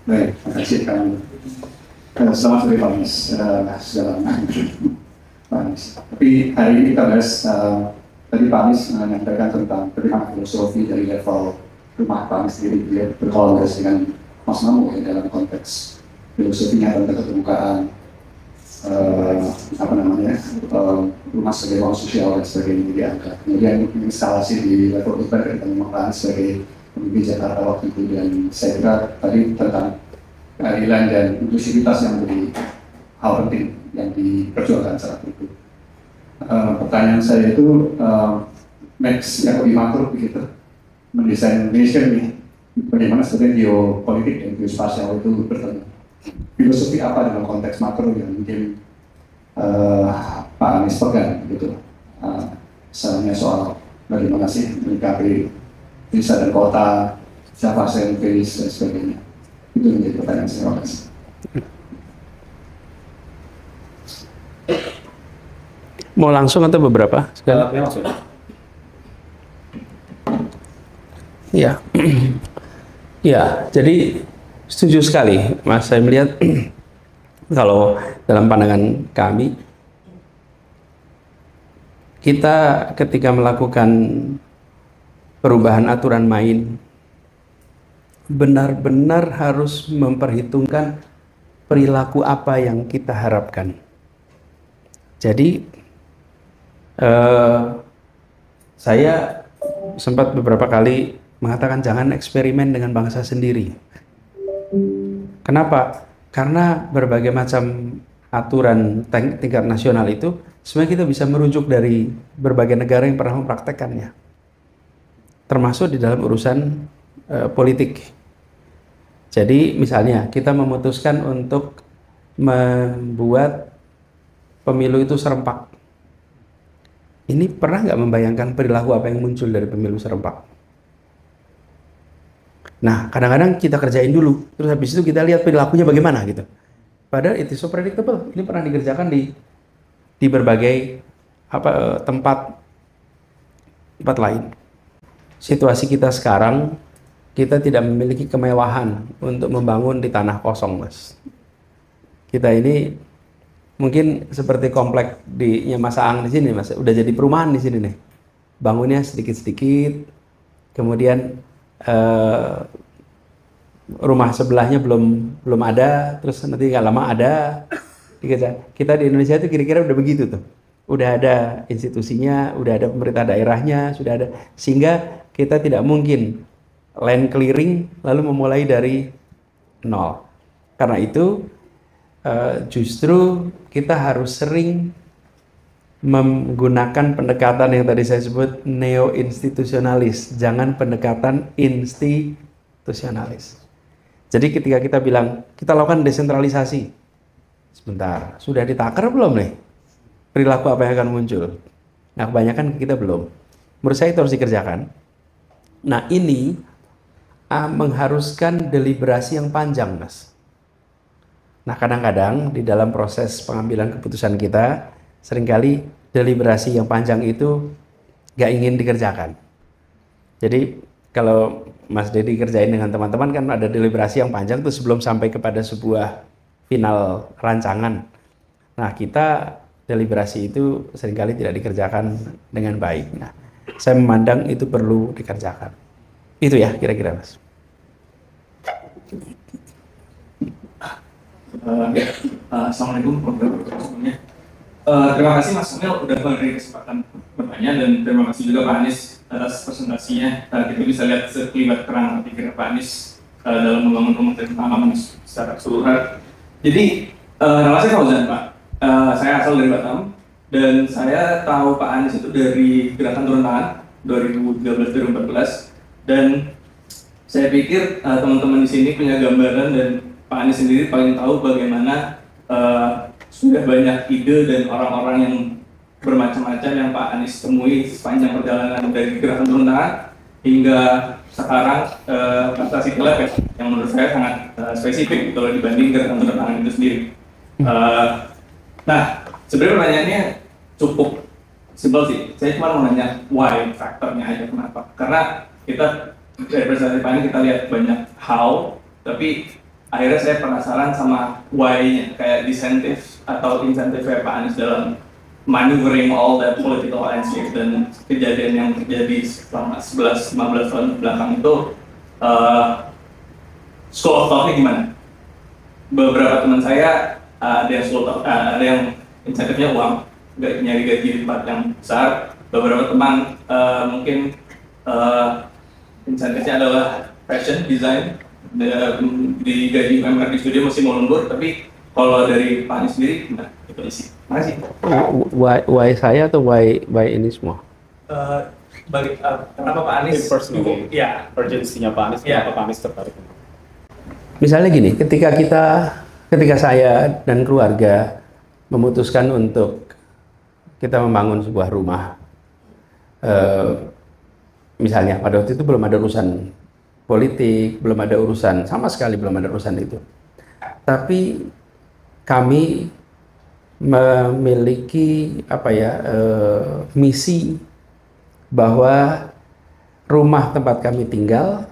Baik, terima kasih kami. Selamat sore Pak Anies, sudah lama Pak Anies. Tapi hari ini kita bahas, tadi Pak Anies menyampaikan tentang bagaimana filosofi dari level rumah Pak Anies sendiri, dia berkolaborasi dengan Mas Mamu ya, dalam konteks filosofinya tentang keterbukaan, rumah sebagai ruang sosial dan sebagainya diangkat. Kemudian instalasi di level urban dan pengembangan sebagai pemimpin Jakarta waktu itu, dan saya kira tadi tentang keadilan dan inklusivitas yang menjadi hal penting yang diperjuangkan saat itu. Pertanyaan saya itu, Max yang lebih makro begitu, mendesain Indonesia ini, bagaimana sebenarnya geopolitik dan geospasial itu bertemu. Filosofi apa dalam konteks makro yang mungkin Pak Anies pegang gitu, misalnya soal bagaimana sih menyikapi desa dan kota, siapa sentris dan sebagainya. Itu menjadi pertanyaan saya. Terima kasih. Mau langsung atau beberapa sekali? Ya, ya. Jadi setuju sekali, Mas. Saya melihat kalau dalam pandangan kami, kita ketika melakukan perubahan aturan main, benar-benar harus memperhitungkan perilaku apa yang kita harapkan. Jadi saya sempat beberapa kali mengatakan jangan eksperimen dengan bangsa sendiri. Kenapa? Karena berbagai macam aturan tingkat nasional itu sebenarnya kita bisa merujuk dari berbagai negara yang pernah mempraktekkannya, termasuk di dalam urusan politik. Jadi misalnya kita memutuskan untuk membuat pemilu itu serempak. Ini pernah nggak membayangkan perilaku apa yang muncul dari pemilu serempak? Nah, kadang-kadang kita kerjain dulu, terus habis itu kita lihat perilakunya bagaimana gitu. Padahal itu so predictable. Ini pernah dikerjakan di berbagai tempat lain. Situasi kita sekarang, kita tidak memiliki kemewahan untuk membangun di tanah kosong, Mas. Kita ini mungkin seperti komplek di Mas Aang di sini, Mas. Udah jadi perumahan di sini nih. Bangunnya sedikit-sedikit, kemudian rumah sebelahnya belum ada, terus nanti nggak lama ada. Kita di Indonesia itu kira-kira udah begitu tuh. Udah ada institusinya, udah ada pemerintah daerahnya, sudah ada, sehingga kita tidak mungkin land clearing lalu memulai dari nol. Karena itu justru kita harus sering menggunakan pendekatan yang tadi saya sebut neo-institusionalis, jangan pendekatan institusionalis. Jadi ketika kita bilang kita lakukan desentralisasi, sebentar, sudah ditakar belum nih perilaku apa yang akan muncul? Nah, kebanyakan kita belum. Menurut saya itu harus dikerjakan. Nah, ini mengharuskan deliberasi yang panjang, Mas. Nah, kadang-kadang di dalam proses pengambilan keputusan kita, seringkali deliberasi yang panjang itu gak ingin dikerjakan. Jadi kalau Mas Dedi kerjain dengan teman-teman kan ada deliberasi yang panjang tuh sebelum sampai kepada sebuah final rancangan. Nah, kita deliberasi itu seringkali tidak dikerjakan dengan baik. Nah, saya memandang itu perlu dikerjakan. Itu ya kira-kira, Mas. Assalamualaikum warahmatullahi wabarakatuh. Terima kasih Mas Emil udah memberi kesempatan bertanya, dan terima kasih juga Pak Anies atas presentasinya. Kita bisa lihat sekelibat kerangka pikir Pak Anies dalam membangun rumah dan pengalaman secara keseluruhan. Jadi nama saya Fauzan, Pak. Saya asal dari Batam, dan saya tahu Pak Anies itu dari Gerakan Turun Tangan 2013-2014, dan saya pikir teman-teman di sini punya gambaran, dan Pak Anies sendiri paling tahu bagaimana sudah banyak ide dan orang-orang yang bermacam-macam yang Pak Anies temui sepanjang perjalanan dari Gerakan Turun Tangan hingga sekarang prestasi Lab yang menurut saya sangat spesifik kalau dibanding Gerakan Turun Tangan itu sendiri. Nah, sebenarnya pertanyaannya cukup simpel sih. Saya cuma mau nanya why faktornya aja, kenapa? Karena kita dari presentasi Pak Anies kita lihat banyak how, tapi akhirnya saya penasaran sama why-nya, kayak insentif atau insentif Pak Anies dalam maneuvering all that political landscape dan kejadian yang terjadi selama 11-15 tahun belakang itu, school of thought-nya gimana? Beberapa teman saya ada yang school of thought, ada yang insentifnya uang, nyari gaji di tempat yang besar. Beberapa teman mungkin insentifnya adalah fashion design, di gaji UMR di studio masih mau lembur, tapi kalau dari Pak Anies sendiri gimana? Itu isi. Makasih. Why saya atau why ini semua? Kenapa Pak Anies? Personally, ya, urgensinya Pak Anies, kenapa Pak Anies tertarik? Misalnya gini, ketika saya dan keluarga memutuskan untuk kita membangun sebuah rumah, misalnya pada waktu itu belum ada urusan politik, belum ada urusan, sama sekali belum ada urusan itu. Tapi kami memiliki misi bahwa rumah tempat kami tinggal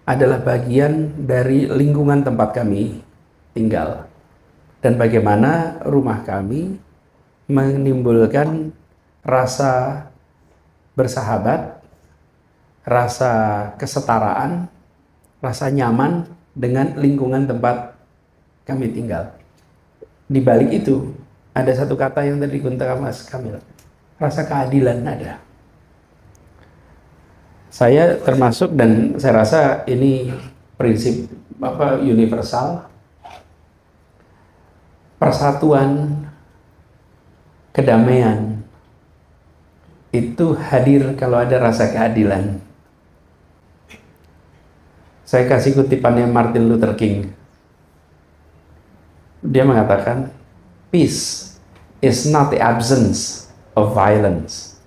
adalah bagian dari lingkungan tempat kami tinggal, dan bagaimana rumah kami menimbulkan rasa bersahabat, rasa kesetaraan, rasa nyaman dengan lingkungan tempat kami tinggal. Di balik itu ada satu kata yang tadi digunakan Mas Kamil, rasa keadilan ada. Saya termasuk, dan saya rasa ini prinsip universal, persatuan, kedamaian itu hadir kalau ada rasa keadilan. Saya kasih kutipannya Martin Luther King. Dia mengatakan, peace is not the absence of violence.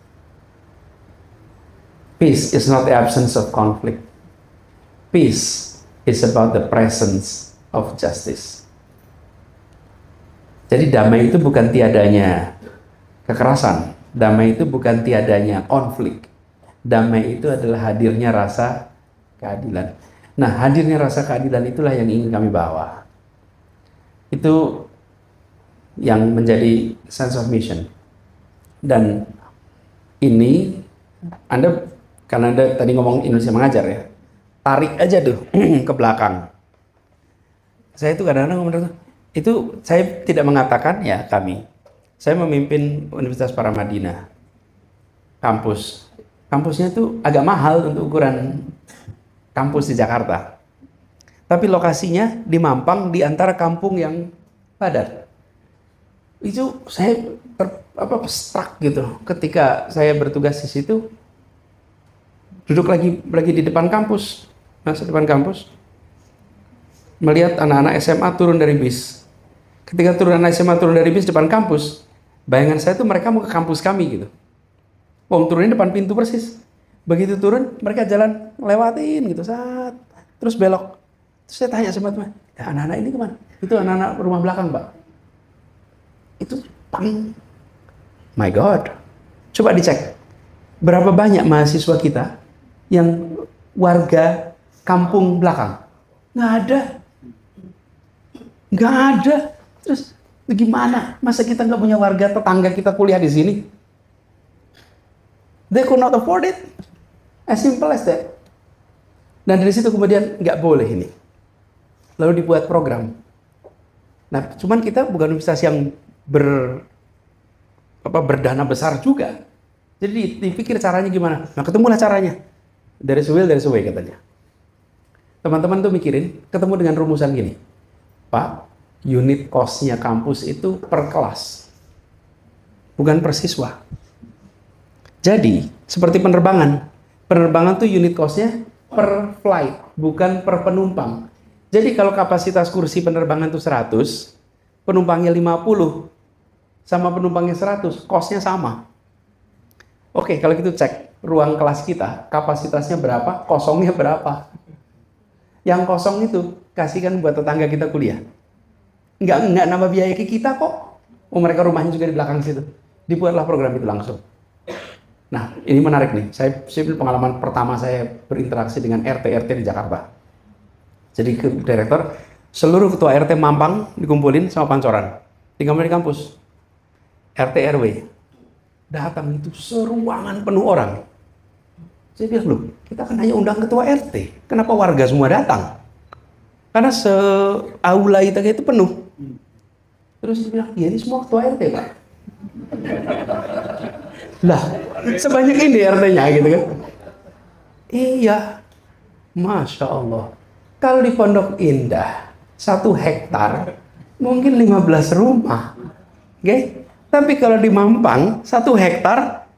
Peace is not the absence of conflict. Peace is about the presence of justice. Jadi damai itu bukan tiadanya kekerasan. Damai itu bukan tiadanya konflik. Damai itu adalah hadirnya rasa keadilan. Nah, hadirnya rasa keadilan itulah yang ingin kami bawa. Itu yang menjadi sense of mission. Dan ini, karena Anda tadi ngomong Indonesia Mengajar ya, tarik aja tuh ke belakang. Saya itu kadang-kadang ngomong itu, saya tidak mengatakan ya kami. Saya memimpin Universitas Paramadina, kampusnya itu agak mahal untuk ukuran kampus di Jakarta, tapi lokasinya di Mampang, di antara kampung yang padat. Itu saya struck gitu ketika saya bertugas di situ, duduk lagi di depan kampus, melihat anak-anak SMA turun dari bis. Ketika anak SMA turun dari bis depan kampus, bayangan saya tuh mereka mau ke kampus kami gitu. Turunnya depan pintu persis. Begitu turun, mereka jalan lewatin gitu, terus belok. Terus saya tanya sama teman, ya anak-anak ini kemana? Itu anak-anak rumah belakang, Pak. Itu my God. Coba dicek, berapa banyak mahasiswa kita yang warga kampung belakang? Nggak ada. Terus gimana? Masa kita nggak punya warga tetangga kita kuliah di sini? They could not afford it. As simple as that. Dan dari situ kemudian nggak boleh ini. Lalu dibuat program. Nah, cuman kita bukan universitas yang berdana besar juga. Jadi dipikir caranya gimana? Nah, ketemulah caranya. Dari will, dari way katanya. Teman-teman tuh mikirin, ketemu dengan rumusan gini. Pak, unit cost-nya kampus itu per kelas, bukan per siswa. Jadi, seperti penerbangan tuh unit cost-nya per flight, bukan per penumpang. Jadi kalau kapasitas kursi penerbangan itu 100, penumpangnya 50, sama penumpangnya 100, cost-nya sama. Oke, kalau gitu cek ruang kelas kita, kapasitasnya berapa, kosongnya berapa. Yang kosong itu, kasihkan buat tetangga kita kuliah. Nggak nambah biaya ke kita kok. Mereka rumahnya juga di belakang situ. Dibuatlah program itu langsung. Nah, ini menarik nih. Saya pengalaman pertama saya berinteraksi dengan RT-RT di Jakarta. Jadi ke direktur, seluruh ketua RT Mampang dikumpulin sama Pancoran. Tinggal di kampus. RT RW. Datang itu seruangan penuh orang. Saya bilang, loh, kita kan hanya undang ketua RT. Kenapa warga semua datang? Karena se-aula itu penuh. Terus dia bilang, ya ini semua ketua RT, Pak. Lah, sebanyak ini RT-nya gitu kan. Iya. Masya Allah. Kalau di Pondok Indah, 1 hektar, mungkin 15 rumah. Oke? Tapi kalau di Mampang, 1 hektar,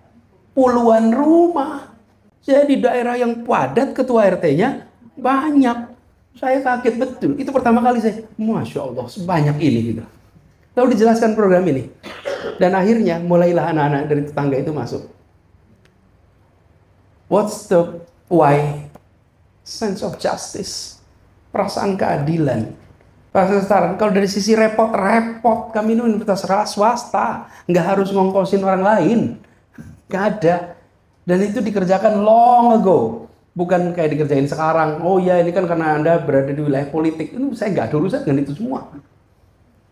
puluhan rumah. Jadi daerah yang padat ketua RT-nya banyak. Saya kaget betul. Itu pertama kali saya, Masya Allah, sebanyak ini gitu. Lalu dijelaskan program ini. Dan akhirnya mulailah anak-anak dari tetangga itu masuk. What's the why? Sense of justice. Perasaan keadilan. Perasaan kesetaraan. Kalau dari sisi repot. Kami ini universitas swasta. Nggak harus ngongkosin orang lain. Nggak ada. Dan itu dikerjakan long ago. Bukan kayak dikerjain sekarang. Oh ya, ini kan karena Anda berada di wilayah politik. Itu saya nggak ada urusan dengan itu semua.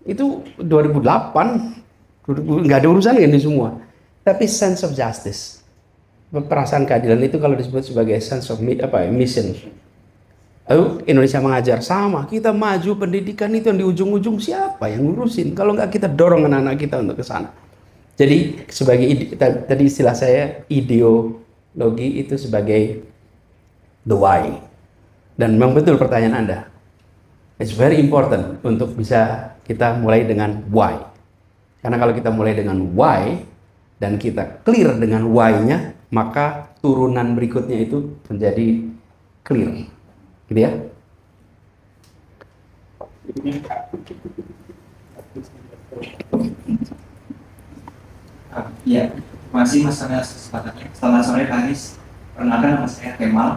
Itu 2008. Nggak ada urusan dengan itu semua. Tapi sense of justice. Perasaan keadilan itu kalau disebut sebagai sense of mission. Lalu Indonesia Mengajar sama. Kita maju pendidikan itu yang di ujung-ujung siapa yang ngurusin? Kalau nggak kita dorong anak-anak kita untuk ke sana. Jadi sebagai tadi istilah saya ideologi itu sebagai the why. Dan memang betul pertanyaan Anda. It's very important untuk bisa kita mulai dengan why. Karena kalau kita mulai dengan why dan kita clear dengan why-nya, maka turunan berikutnya itu menjadi clear. Gitu ya? Ya, masih Mas Kamil kesempatannya. Selamat sore Pak Anies. Perkenalkan nama saya Kemal.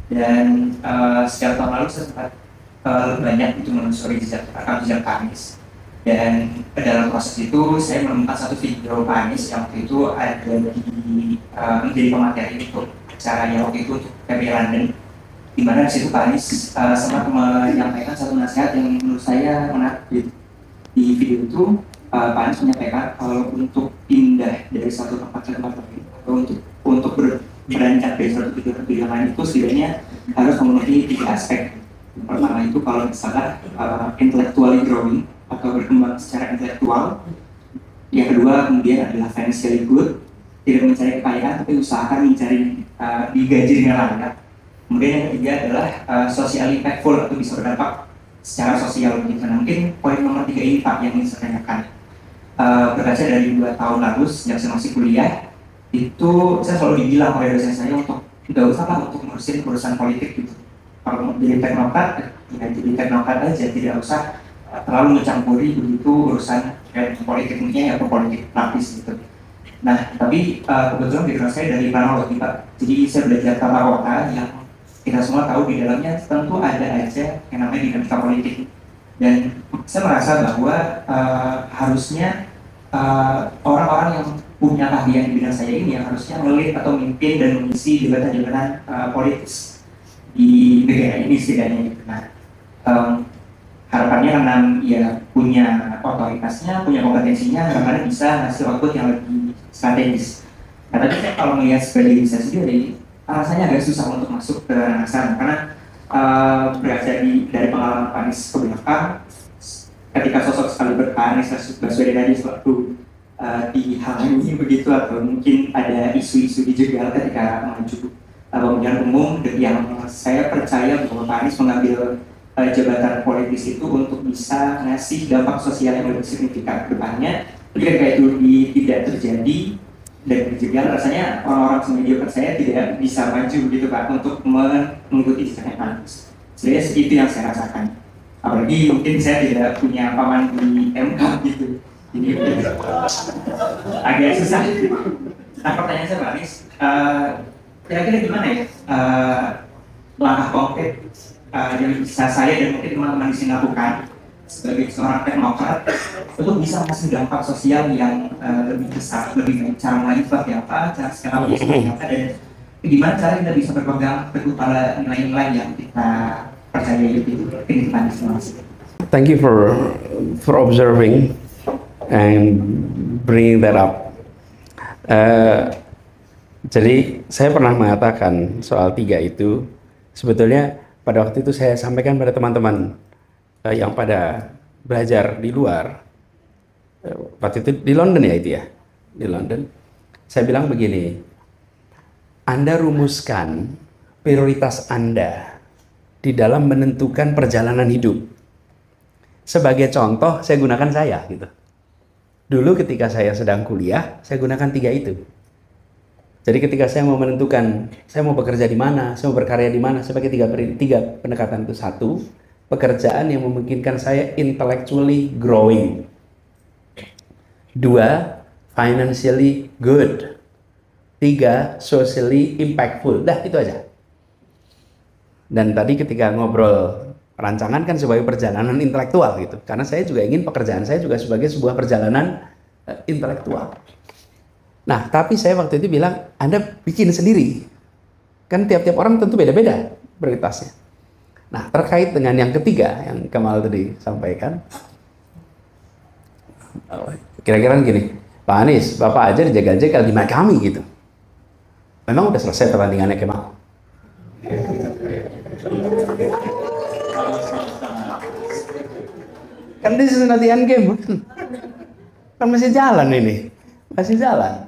Dan sejak tahun lalu saya sempat banyak itu menelusuri jejak Pak Anies. Dan dalam proses itu saya menemukan satu video Pak Anies yang waktu itu ada menjadi pemateri untuk acaranya waktu itu untuk PBI London. Di mana di situ Pak Anies sempat menyampaikan satu nasihat yang menurut saya menarik. Di video itu Pak Anies menyampaikan kalau untuk pindah dari satu tempat ke tempat lain atau untuk beranjak dari satu tujuan ke tujuan lain itu setidaknya harus memenuhi 3 aspek. Yang pertama itu kalau misalkan intellectually growing atau berkembang secara intelektual. Yang kedua kemudian adalah financially good, tidak mencari kekayaan tapi usahakan mencari digaji dengan layak. Kemudian yang ketiga adalah socially impactful atau bisa berdampak secara sosial. Nah, mungkin poin nomor 3 ini Pak yang ingin saya tanyakan. Berkaca dari 2 tahun lalu sejak saya masih kuliah, itu saya selalu dibilang oleh dosen saya untuk nggak usah Pak untuk ngurusin urusan politik gitu. Kalau jadi teknokrat, ya jadi teknokrat aja, tidak usah terlalu mencampuri begitu urusan politiknya atau politik praktis gitu. Nah, tapi kebetulan background saya dari planologi Pak, jadi saya belajar tata kota yang kita semua tahu di dalamnya tentu ada aja yang namanya dinamika politik. Dan saya merasa bahwa harusnya orang-orang yang punya keahlian di bidang saya ini yang harusnya melihat atau memimpin dan mengisi jabatan-jabatan politis di negara ini setidaknya gitu. Nah, harapannya karena ya punya otoritasnya, punya kompetensinya, harapannya bisa hasil output yang lebih strategis. Nah, tapi saya kalau melihat sebagai diri saya sendiri, rasanya agak susah untuk masuk ke ranah sana karena berada dari pengalaman Pak Anies ke belakang, ketika sosok sekali Pak Anies Baswedan tadi sewaktu dihalangi begitu atau mungkin ada isu-isu dijegal ketika maju pemilihan umum, yang saya percaya bahwa Pak Anies mengambil jabatan politis itu untuk bisa ngasih dampak sosial yang lebih signifikan ke depannya. Tapi ketika itu tidak terjadi dan dijegal, rasanya orang-orang semediocre saya tidak bisa maju gitu Pak untuk mengikuti jejaknya Pak Anies. Sebenarnya itu yang saya rasakan. Apalagi mungkin saya tidak punya paman di MK gitu. Ini agak susah. Nah, pertanyaan saya Pak Anies, kira-kira gimana ya langkah konkret yang bisa saya dan mungkin teman-teman di sini lakukan sebagai seorang teknokrat untuk bisa mengasih dampak sosial yang lebih besar, lebih baik. Cara mulai seperti apa, cara sekarang seperti apa, dan gimana cara kita bisa berpegang teguh pada nilai-nilai yang kita percaya hidup itu. Ini Pak Anies, terima kasih. Thank you for observing and bringing that up. Jadi saya pernah mengatakan soal 3 itu, sebetulnya pada waktu itu saya sampaikan pada teman-teman yang pada belajar di luar. Waktu itu di London ya itu ya, di London. Saya bilang begini, Anda rumuskan prioritas Anda di dalam menentukan perjalanan hidup. Sebagai contoh, saya gunakan saya gitu. Dulu ketika saya sedang kuliah, saya gunakan 3 itu. Jadi ketika saya mau menentukan, saya mau bekerja di mana, saya mau berkarya di mana, sebagai tiga pendekatan itu. 1, pekerjaan yang memungkinkan saya intellectually growing. 2, financially good. 3, socially impactful. Dah, itu aja. Dan tadi ketika ngobrol rancangan kan sebagai perjalanan intelektual gitu. Karena saya juga ingin pekerjaan saya juga sebagai sebuah perjalanan intelektual. Nah, tapi saya waktu itu bilang, Anda bikin sendiri. Kan tiap-tiap orang tentu beda-beda prioritasnya. Nah, terkait dengan yang ketiga yang Kemal tadi sampaikan, kira-kira gini, Pak Anies, Bapak aja dijagal-jagal di kami gitu. Memang udah selesai pertandingannya Kemal? Kan this is not the end game, bukan? Kan masih jalan ini, masih jalan.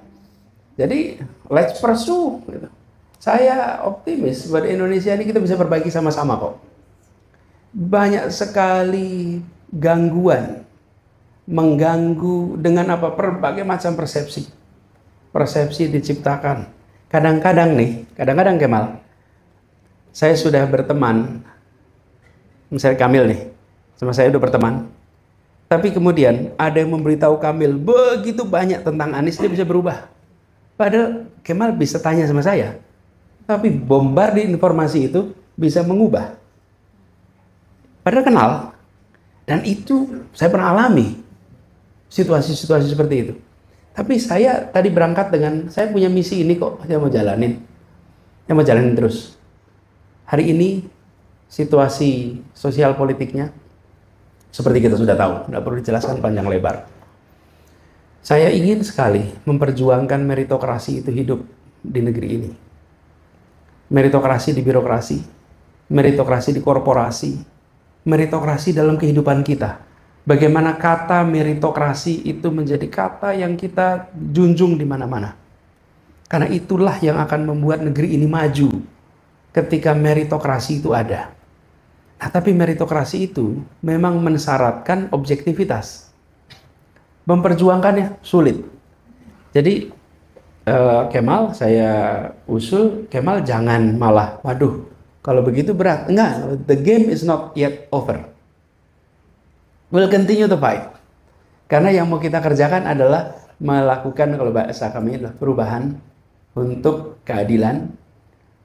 Jadi let's pursue. Gitu. Saya optimis bahwa Indonesia ini kita bisa perbaiki sama-sama kok. Banyak sekali gangguan, mengganggu dengan apa berbagai macam persepsi. Persepsi diciptakan. Kadang-kadang Kemal, saya sudah berteman, misalnya Kamil nih, sama saya udah berteman. Tapi kemudian ada yang memberitahu Kamil begitu banyak tentang Anies, dia bisa berubah. Padahal Kemal bisa tanya sama saya, tapi bombardir informasi itu bisa mengubah. Padahal kenal, dan itu saya pernah alami situasi-situasi seperti itu. Tapi saya tadi berangkat dengan, saya punya misi ini kok, saya mau jalanin terus. Hari ini situasi sosial politiknya seperti kita sudah tahu, tidak perlu dijelaskan panjang lebar. Saya ingin sekali memperjuangkan meritokrasi itu hidup di negeri ini. Meritokrasi di birokrasi, meritokrasi di korporasi, meritokrasi dalam kehidupan kita. Bagaimana kata meritokrasi itu menjadi kata yang kita junjung di mana-mana. Karena itulah yang akan membuat negeri ini maju ketika meritokrasi itu ada. Nah, tapi meritokrasi itu memang mensyaratkan objektivitas. Memperjuangkannya sulit. Jadi Kemal, saya usul Kemal jangan malah, waduh, kalau begitu berat. Enggak, the game is not yet over. We'll continue to fight. Karena yang mau kita kerjakan adalah melakukan, kalau bahasa kami adalah perubahan untuk keadilan.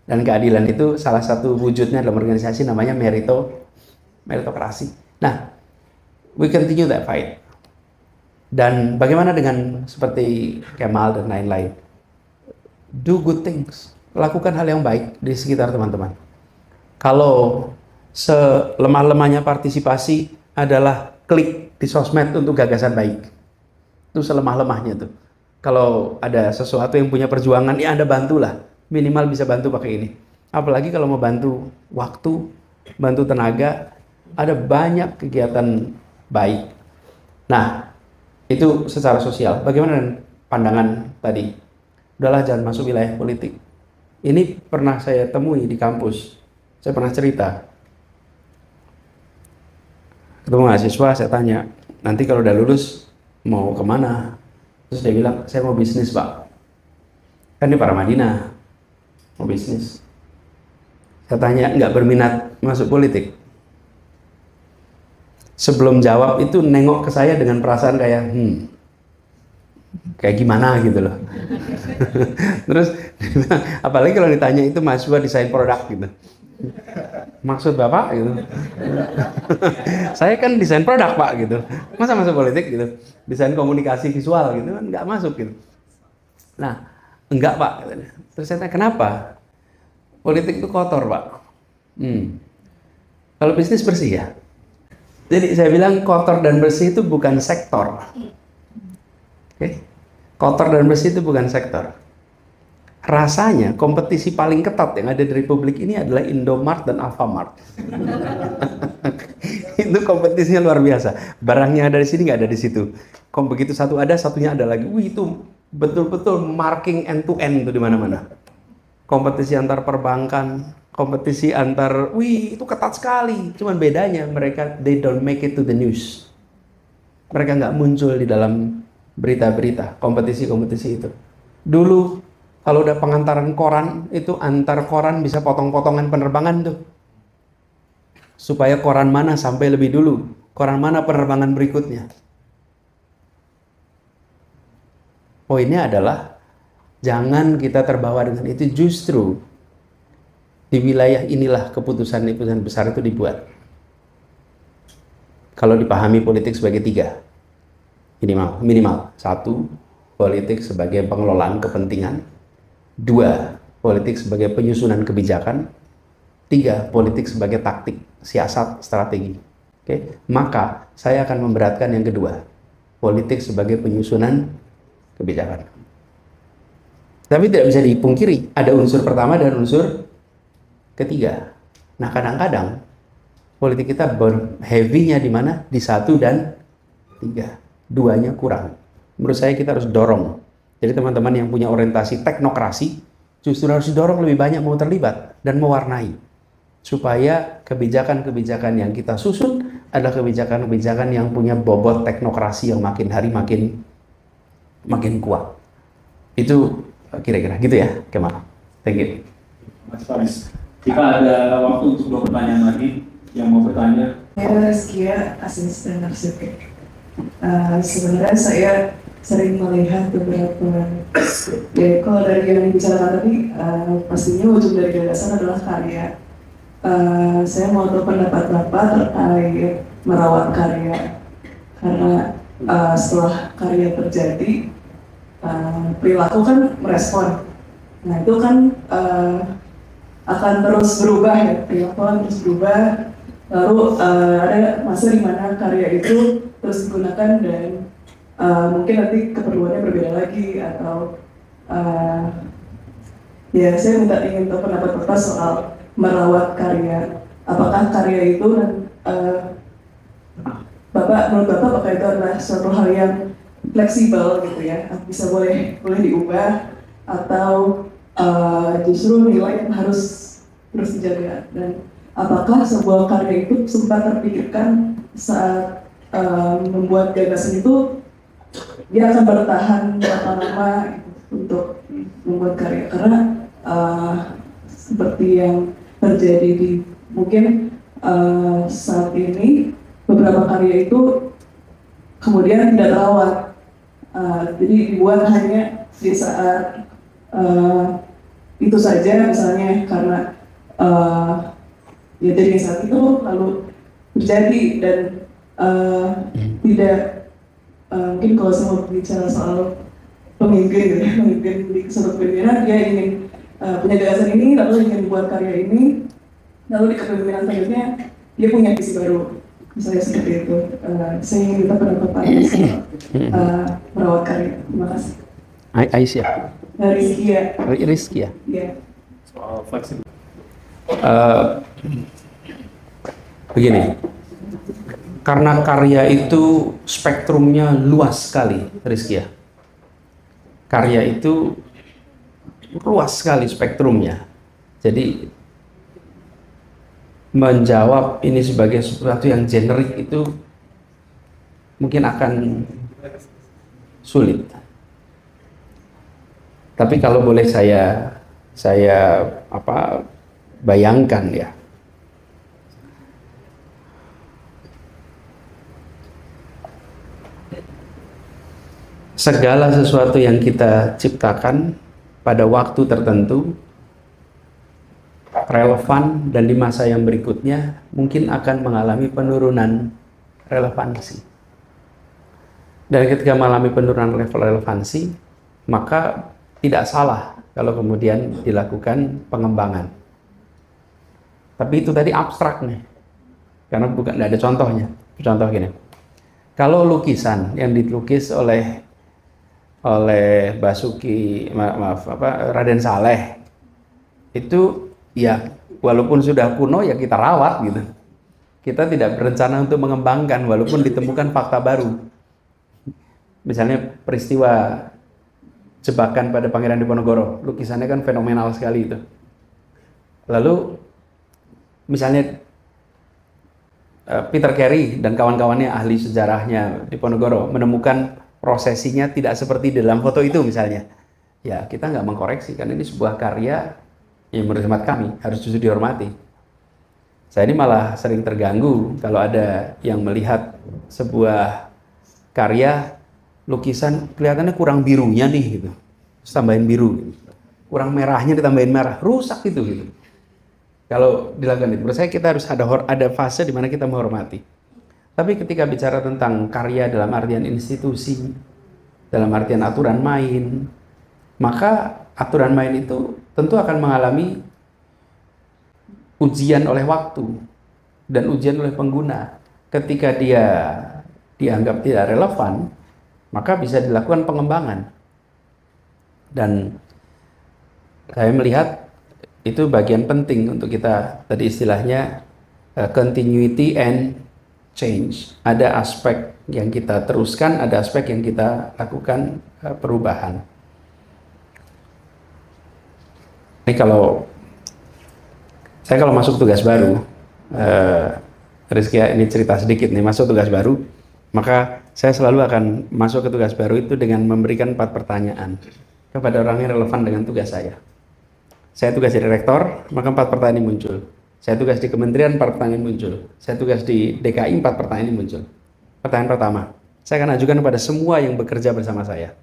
Dan keadilan itu salah satu wujudnya dalam organisasi namanya meritokrasi. Nah, we continue that fight. Dan bagaimana dengan seperti Kemal dan lain-lain? Do good things. Lakukan hal yang baik di sekitar teman-teman. Kalau selemah-lemahnya partisipasi adalah klik di sosmed untuk gagasan baik. Itu selemah-lemahnya tuh. Kalau ada sesuatu yang punya perjuangan, ya Anda bantulah. Minimal bisa bantu pakai ini. Apalagi kalau mau bantu waktu, bantu tenaga, ada banyak kegiatan baik. Nah, itu secara sosial. Bagaimana pandangan tadi? Udahlah, jangan masuk wilayah politik. Ini pernah saya temui di kampus. Saya pernah cerita. Ketemu mahasiswa, saya tanya, nanti kalau udah lulus mau kemana? Terus dia bilang, saya mau bisnis Pak. Kan di Paramadina, mau bisnis. Saya tanya, nggak berminat masuk politik? Sebelum jawab itu nengok ke saya dengan perasaan kayak, kayak gimana gitu loh. Terus, apalagi kalau ditanya itu mahasiswa desain produk gitu. Maksud Bapak gitu. Saya kan desain produk Pak gitu. Masa masuk politik gitu? Desain komunikasi visual gitu kan nggak masuk gitu. Nah, enggak Pak. Terus saya tanya kenapa? Politik itu kotor Pak. Kalau bisnis bersih ya. Jadi saya bilang kotor dan bersih itu bukan sektor. Oke. Kotor dan bersih itu bukan sektor. Rasanya kompetisi paling ketat yang ada di Republik ini adalah Indomart dan Alfamart. Itu kompetisinya luar biasa. Barangnya ada di sini, nggak ada di situ. Begitu satu ada, satunya ada lagi. Wih, itu betul-betul marking end to end itu di mana-mana. Kompetisi antar perbankan, kompetisi antar, wih itu ketat sekali. Cuman bedanya mereka they don't make it to the news. Mereka nggak muncul di dalam berita-berita kompetisi-kompetisi itu. Dulu kalau udah pengantaran koran itu antar koran bisa potong-potongan penerbangan tuh. Supaya koran mana sampai lebih dulu, koran mana penerbangan berikutnya. Poinnya adalah jangan kita terbawa dengan itu, justru di wilayah inilah keputusan-keputusan besar itu dibuat. Kalau dipahami politik sebagai tiga, minimal. Satu, politik sebagai pengelolaan kepentingan. Dua, politik sebagai penyusunan kebijakan. Tiga, politik sebagai taktik, siasat, strategi. Oke, maka saya akan memberatkan yang kedua, politik sebagai penyusunan kebijakan. Tapi tidak bisa dipungkiri, ada unsur pertama dan unsur ketiga. Nah, kadang-kadang politik kita heavy-nya di mana? Di 1 dan 3. Duanya kurang. Menurut saya kita harus dorong. Jadi teman-teman yang punya orientasi teknokrasi justru harus didorong lebih banyak mau terlibat dan mewarnai. Supaya kebijakan-kebijakan yang kita susun adalah kebijakan-kebijakan yang punya bobot teknokrasi yang makin hari makin kuat. Itu kira-kira gitu ya, Kemal. Thank you. Mas Faris, kita ada waktu untuk 2 pertanyaan lagi. Yang mau bertanya? Saya Rizkia, asisten arsitek. Sebenarnya saya sering melihat beberapa, ya kalau dari yang dibicarakan tadi, pastinya ujung dari gagasan adalah karya. Saya mau tahu pendapat Bapak terkait merawat karya, karena setelah karya terjadi, perilaku kan merespon. Nah itu kan akan terus berubah ya, perilaku akan terus berubah. Lalu ada masa di mana karya itu terus digunakan dan mungkin nanti keperluannya berbeda lagi atau ya saya ingin tahu pendapat Bapak soal merawat karya. Apakah karya itu menurut Bapak apakah itu adalah suatu hal yang fleksibel gitu ya, bisa boleh diubah atau justru nilai yang harus terus dijaga, dan apakah sebuah karya itu sempat terpikirkan saat membuat gagasan itu dia akan bertahan berapa lama untuk membuat karya, karena seperti yang terjadi di mungkin saat ini beberapa karya itu kemudian tidak terawat. Jadi dibuat hanya di saat itu saja, misalnya karena ya dari saat itu lalu terjadi dan tidak mungkin kalau saya mau bicara soal pemimpin di suatu kepemimpinan, dia ingin punya gagasan ini lalu ingin buat karya ini, lalu di kepemimpinan selanjutnya dia punya visi baru. Misalnya seperti itu. Saya ingin minta pendapat Pak soal merawat karya. Terima kasih. Aisyah. Rizky ya. Iya. Soal fleksibel. Begini, karena karya itu spektrumnya luas sekali, Rizky ya. Karya itu luas sekali spektrumnya. Jadi menjawab ini sebagai sesuatu yang generik itu mungkin akan sulit. Tapi kalau boleh saya bayangkan ya. Segala sesuatu yang kita ciptakan pada waktu tertentu relevan, dan di masa yang berikutnya mungkin akan mengalami penurunan relevansi. Dan ketika mengalami penurunan level relevansi, maka tidak salah kalau kemudian dilakukan pengembangan. Tapi itu tadi abstrak nih. karena bukan, nggak ada contohnya. Contoh gini, kalau lukisan yang dilukis oleh Basuki, Raden Saleh itu ya walaupun sudah kuno ya kita rawat gitu. Kita tidak berencana untuk mengembangkan walaupun ditemukan fakta baru. Misalnya peristiwa jebakan pada Pangeran Diponegoro, lukisannya kan fenomenal sekali itu. Lalu misalnya Peter Carey dan kawan-kawannya ahli sejarahnya Diponegoro menemukan prosesinya tidak seperti dalam foto itu misalnya. Ya kita nggak mengkoreksi, karena ini sebuah karya yang menurut hemat kami harus justru dihormati. Saya ini malah sering terganggu kalau ada yang melihat sebuah karya lukisan kelihatannya kurang birunya nih gitu, terus tambahin biru, gitu. Kurang merahnya ditambahin merah, rusak gitu. Kalau dilakukan itu, menurut saya kita harus ada fase di mana kita menghormati. Tapi ketika bicara tentang karya dalam artian institusi, dalam artian aturan main, maka aturan main itu tentu akan mengalami ujian oleh waktu dan ujian oleh pengguna. Ketika dia dianggap tidak relevan, maka bisa dilakukan pengembangan. Dan saya melihat itu bagian penting untuk kita, tadi istilahnya continuity and change. Ada aspek yang kita teruskan, ada aspek yang kita lakukan perubahan. Ini kalau masuk tugas baru, Rizky, ini cerita sedikit nih, masuk tugas baru, maka saya selalu akan masuk ke tugas baru itu dengan memberikan 4 pertanyaan kepada orang yang relevan dengan tugas saya. Saya tugas jadi rektor, maka 4 pertanyaan muncul. Saya tugas di kementerian, 4 pertanyaan muncul. Saya tugas di DKI, 4 pertanyaan muncul. Pertanyaan pertama, saya akan ajukan kepada semua yang bekerja bersama saya.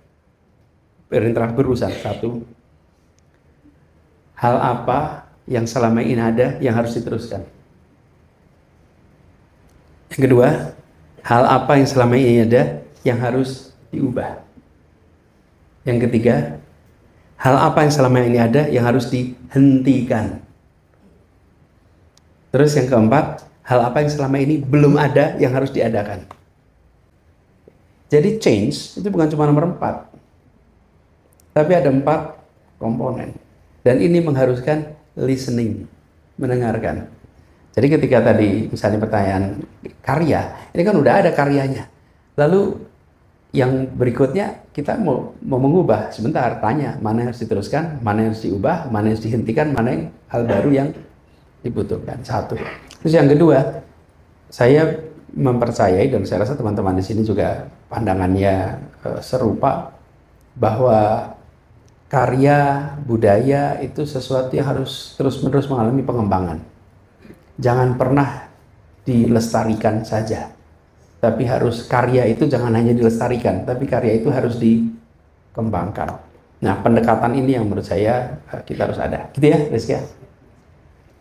Perintah berurusan. 1. Hal apa yang selama ini ada yang harus diteruskan? Yang kedua, hal apa yang selama ini ada yang harus diubah? Yang ketiga, hal apa yang selama ini ada yang harus dihentikan? Terus yang keempat, hal apa yang selama ini belum ada yang harus diadakan? Jadi change itu bukan cuma nomor 4, tapi ada 4 komponen. Dan ini mengharuskan listening, mendengarkan. Jadi ketika tadi misalnya pertanyaan karya, ini kan udah ada karyanya. Lalu yang berikutnya kita mau mengubah, sebentar tanya mana yang harus diteruskan, mana yang harus diubah, mana yang harus dihentikan, mana yang hal baru yang dibutuhkan. 1. Terus yang kedua, saya mempercayai dan saya rasa teman-teman di sini juga pandangannya serupa, bahwa karya budaya itu sesuatu yang harus terus-menerus mengalami pengembangan. Jangan pernah dilestarikan saja, tapi harus karya itu jangan hanya dilestarikan, tapi karya itu harus dikembangkan. Nah, pendekatan ini yang menurut saya kita harus ada. Gitu ya, Rizky?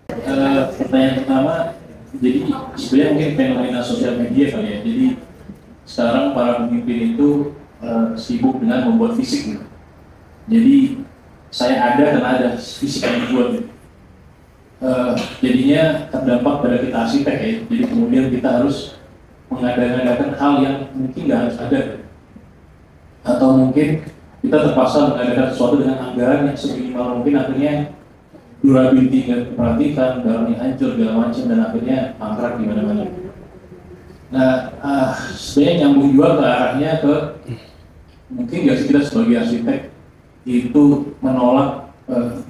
Pertanyaan pertama, jadi sebenarnya mungkin fenomena sosial media kali ya. Jadi sekarang para pemimpin itu sibuk dengan membuat fisik gitu. Jadi saya ada karena ada fisik yang dibuat gitu. Jadinya terdampak pada kita arsitek ya. Jadi kemudian kita harus mengadakan hal yang mungkin nggak harus ada, atau mungkin kita terpaksa mengadakan sesuatu dengan anggaran yang seminimal mungkin, akhirnya durability nggak diperhatikan, barangnya hancur segala macam, dan akhirnya mangkrak di mana-mana. Nah, sebenarnya nyambung juga ke arahnya ke mungkin nggak sih kita sebagai arsitek itu menolak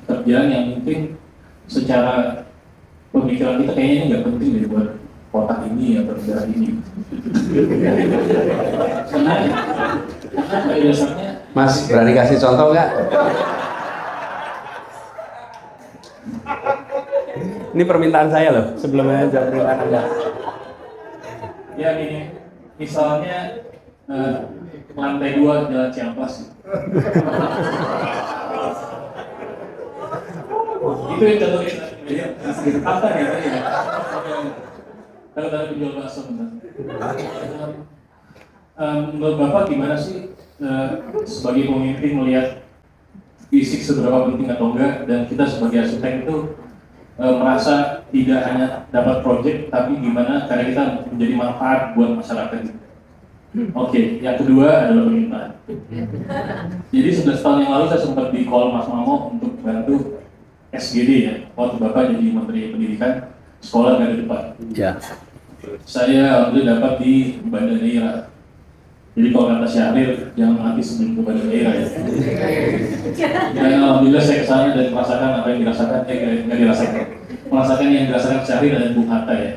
kerjaan yang mungkin secara pemikiran kita kayaknya ini nggak penting deh buat kotak ini atau daerah ini. Karena pada dasarnya, Mas, berani kasih contoh nggak? Ini permintaan saya loh, sebelumnya jawab permintaan Anda. ya ini, misalnya lantai 2 Jalan Ciamplas. Itu yang contohnya apa ya? Kalau penjual bakso benar. Menurut Bapak gimana sih sebagai pemimpin melihat fisik seberapa penting atau enggak, dan kita sebagai arsitek itu merasa tidak hanya dapat proyek, tapi gimana cara kita menjadi manfaat buat masyarakat. Oke, yang kedua adalah permintaan. Jadi 11 tahun yang lalu saya sempat di call Mas Mamo untuk bantu SGD ya, waktu Bapak jadi Menteri Pendidikan, sekolah garda depan. Ya. Saya alhamdulillah dapat di Banda Neira. Jadi kalau kata Syahrir, jangan mati sebelum ke Banda Neira ya. Dan alhamdulillah saya kesana dan merasakan apa yang dirasakan, nggak dirasakan. Merasakan yang dirasakan Syahrir dan Bung Hatta ya.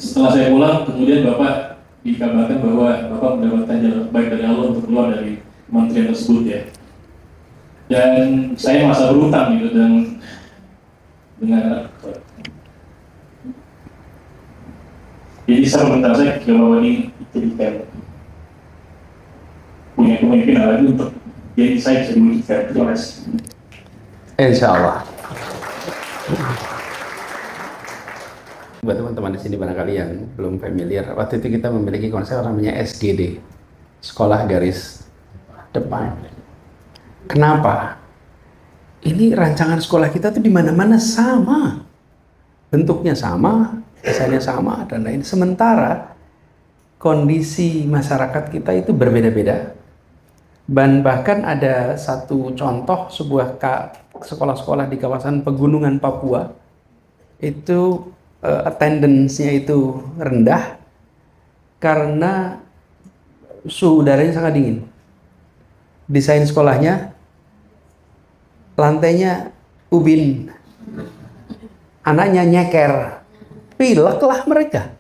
Setelah saya pulang, kemudian Bapak dikabarkan bahwa Bapak mendapatkan jalan baik dari Allah untuk keluar dari kementerian tersebut ya. Dan saya merasa berutang gitu dengan jadi saya meminta saya ketika Bapak ini jadikan punya kemungkinan lagi untuk jadi saya bisa diwujudkan. Terima kasih. Insya Allah. Buat teman-teman di sini barangkali yang belum familiar, waktu itu kita memiliki konsep namanya SGD, Sekolah Garis Depan. Kenapa? Ini rancangan sekolah kita tuh di mana-mana sama, bentuknya sama, desainnya sama dan lain. Sementara kondisi masyarakat kita itu berbeda-beda. Dan bahkan ada satu contoh sebuah sekolah-sekolah di kawasan pegunungan Papua itu attendance-nya itu rendah karena suhu udaranya sangat dingin. Desain sekolahnya lantainya ubin, anaknya nyeker, pilek lah mereka.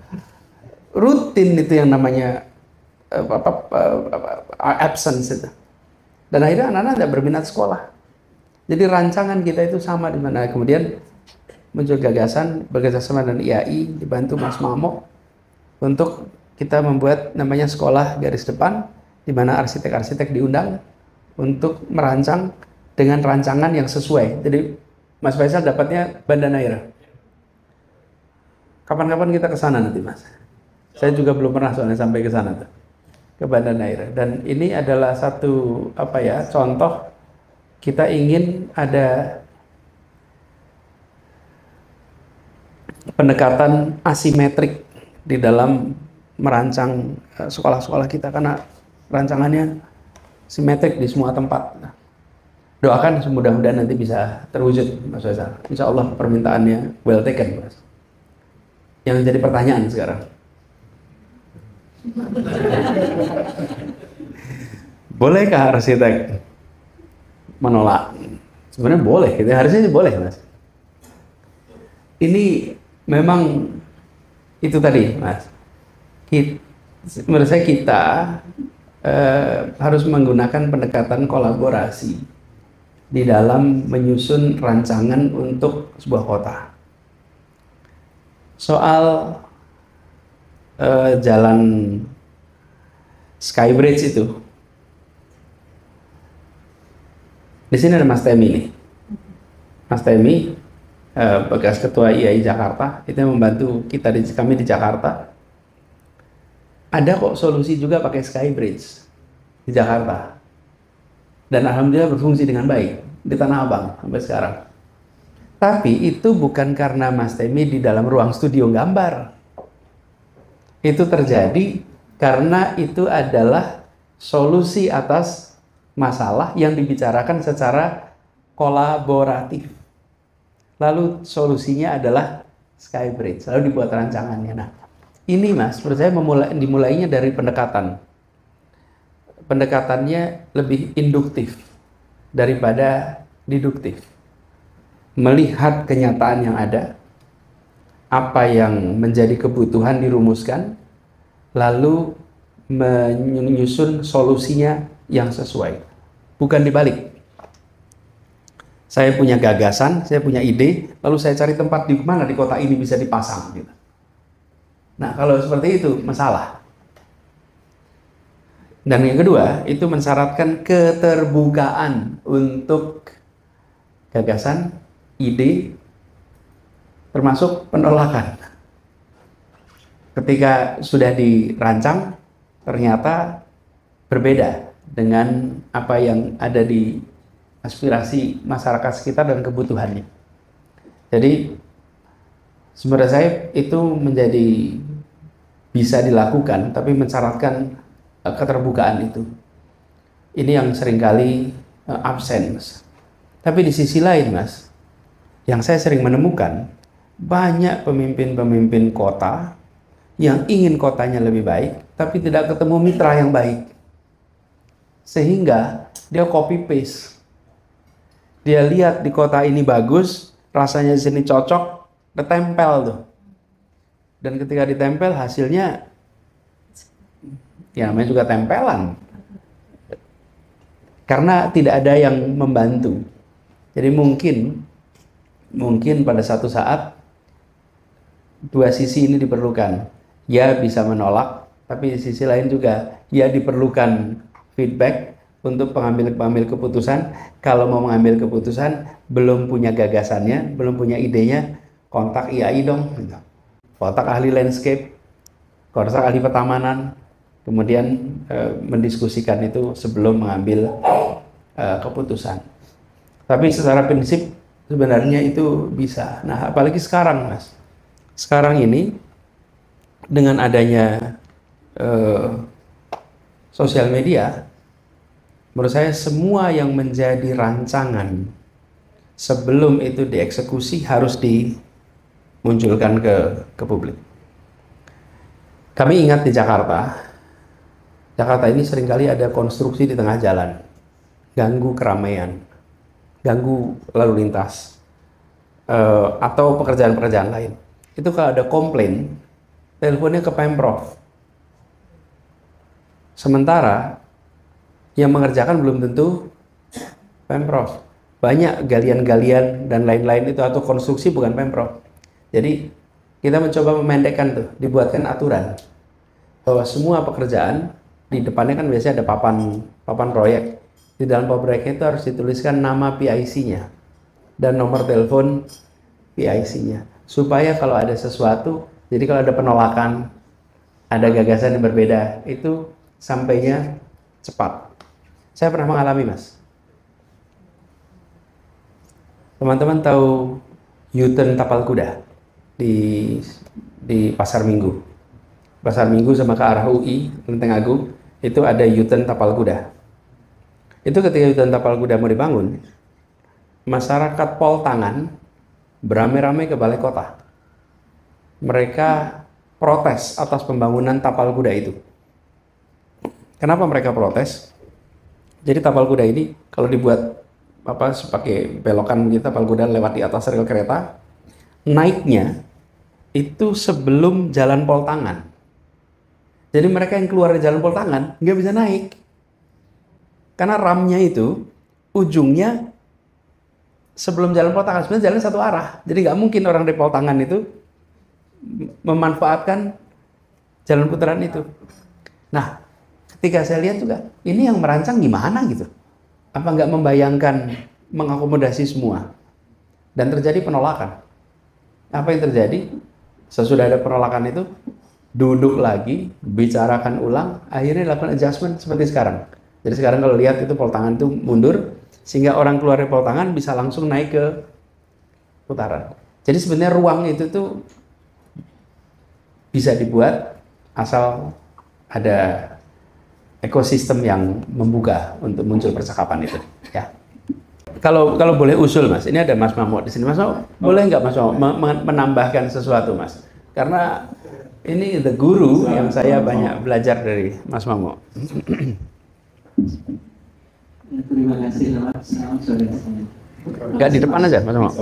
Rutin itu yang namanya absence itu. Dan akhirnya anak-anak tidak berminat sekolah. Jadi rancangan kita itu sama di mana kemudian muncul gagasan bekerjasama dengan IAI dibantu Mas Mamo untuk kita membuat namanya Sekolah Garis Depan, di mana arsitek-arsitek diundang untuk merancang dengan rancangan yang sesuai. Jadi Mas Faisal dapatnya Banda Neira. Kapan-kapan kita ke sana nanti Mas. Saya juga belum pernah soalnya sampai ke sana tuh, ke Banda Neira. Dan ini adalah satu contoh kita ingin ada pendekatan asimetrik di dalam merancang sekolah-sekolah kita karena rancangannya simetrik di semua tempat. Doakan mudah-mudahan nanti bisa terwujud Mas Faisal. Insya Allah permintaannya well taken Mas. Yang jadi pertanyaan sekarang, bolehkah arsitek menolak? Sebenarnya boleh, harusnya boleh Mas. Ini memang itu tadi Mas, menurut saya kita harus menggunakan pendekatan kolaborasi di dalam menyusun rancangan untuk sebuah kota. Soal jalan Skybridge itu, di sini ada Mas Temi nih. Mas Temi bekas ketua IAI Jakarta, itu yang membantu kami di Jakarta. Ada kok solusi juga pakai Skybridge di Jakarta. Dan alhamdulillah berfungsi dengan baik di Tanah Abang sampai sekarang. Tapi itu bukan karena Mas Temi di dalam ruang studio gambar. Itu terjadi karena itu adalah solusi atas masalah yang dibicarakan secara kolaboratif. Lalu solusinya adalah Skybridge, lalu dibuat rancangannya. Nah, ini Mas, menurut saya dimulainya dari pendekatan. Pendekatannya lebih induktif daripada deduktif. Melihat kenyataan yang ada, apa yang menjadi kebutuhan dirumuskan, lalu menyusun solusinya yang sesuai. Bukan dibalik. Saya punya gagasan, saya punya ide, lalu saya cari tempat di mana di kota ini bisa dipasang. Gitu. Nah, kalau seperti itu, masalah. Dan yang kedua, itu mensyaratkan keterbukaan untuk gagasan, ide, termasuk penolakan. Ketika sudah dirancang, ternyata berbeda dengan apa yang ada di aspirasi masyarakat sekitar dan kebutuhannya. Jadi Menurut saya itu menjadi bisa dilakukan, tapi mensyaratkan keterbukaan itu. Ini yang seringkali absen, Mas. Tapi di sisi lain, Mas, yang saya sering menemukan banyak pemimpin-pemimpin kota yang ingin kotanya lebih baik, tapi tidak ketemu mitra yang baik. Sehingga dia copy paste. Dia lihat di kota ini bagus, rasanya di sini cocok, ditempel tuh. Dan ketika ditempel hasilnya ya namanya juga tempelan. Karena tidak ada yang membantu. Jadi mungkin pada satu saat dua sisi ini diperlukan. Ya bisa menolak, tapi di sisi lain juga ya diperlukan feedback untuk pengambil keputusan. Kalau mau mengambil keputusan belum punya gagasannya, belum punya idenya, kontak IAI dong. Kontak ahli landscape, kontak ahli petamanan, kemudian mendiskusikan itu sebelum mengambil keputusan. Tapi secara prinsip sebenarnya itu bisa. Nah, apalagi sekarang, Mas. Sekarang ini dengan adanya sosial media, menurut saya semua yang menjadi rancangan sebelum itu dieksekusi harus dimunculkan ke publik. Kami ingat di Jakarta ini seringkali ada konstruksi di tengah jalan, ganggu keramaian, ganggu lalu lintas, atau pekerjaan-pekerjaan lain. Itu kalau ada komplain, teleponnya ke Pemprov. Sementara yang mengerjakan belum tentu Pemprov. Banyak galian-galian dan lain-lain itu atau konstruksi bukan Pemprov. Jadi kita mencoba memendekkan tuh, dibuatkan aturan bahwa semua pekerjaan di depannya kan biasanya ada papan proyek. Di dalam papan proyeknya itu harus dituliskan nama PIC-nya dan nomor telepon PIC-nya. Supaya kalau ada sesuatu, jadi kalau ada penolakan, ada gagasan yang berbeda, itu sampainya cepat. Saya pernah mengalami, Mas. Teman-teman tahu U-turn Tapal Kuda di Pasar Minggu. Pasar Minggu sama ke arah UI, Lenteng Agung, itu ada U-turn Tapal Kuda. Itu ketika U-turn Tapal Kuda mau dibangun, masyarakat Pol Tangan beramai-ramai ke balai kota. Mereka protes atas pembangunan tapal kuda itu. Kenapa mereka protes? Jadi tapal kuda ini kalau dibuat pakai belokan gitu, tapal kuda lewat di atas rel kereta, naiknya itu sebelum jalan Pol Tangan. Jadi mereka yang keluar dari jalan Pol Tangan nggak bisa naik. Karena ramnya itu ujungnya sebelum jalan Pol Tangan, sebenarnya jalan satu arah. Jadi nggak mungkin orang di Pol Tangan itu memanfaatkan jalan putaran itu. Nah, ketika saya lihat juga, ini yang merancang gimana gitu? Apa nggak membayangkan mengakomodasi semua? Dan terjadi penolakan. Apa yang terjadi? Sesudah ada penolakan itu, duduk lagi, bicarakan ulang, akhirnya dilakukan adjustment seperti sekarang. Jadi sekarang kalau lihat itu Pol Tangan itu mundur, sehingga orang keluar dari Pol Tangan bisa langsung naik ke putaran. Jadi sebenarnya ruang itu tuh bisa dibuat asal ada ekosistem yang membuka untuk muncul percakapan itu. Ya. Kalau boleh usul, Mas, ini ada Mas Mamo di sini. Mas Mamo, boleh nggak Mas Mamo menambahkan sesuatu, Mas? Karena ini the guru yang saya banyak belajar dari Mas Mamo. Terima kasih, Mas. Nggak di depan aja, Mas Mamo.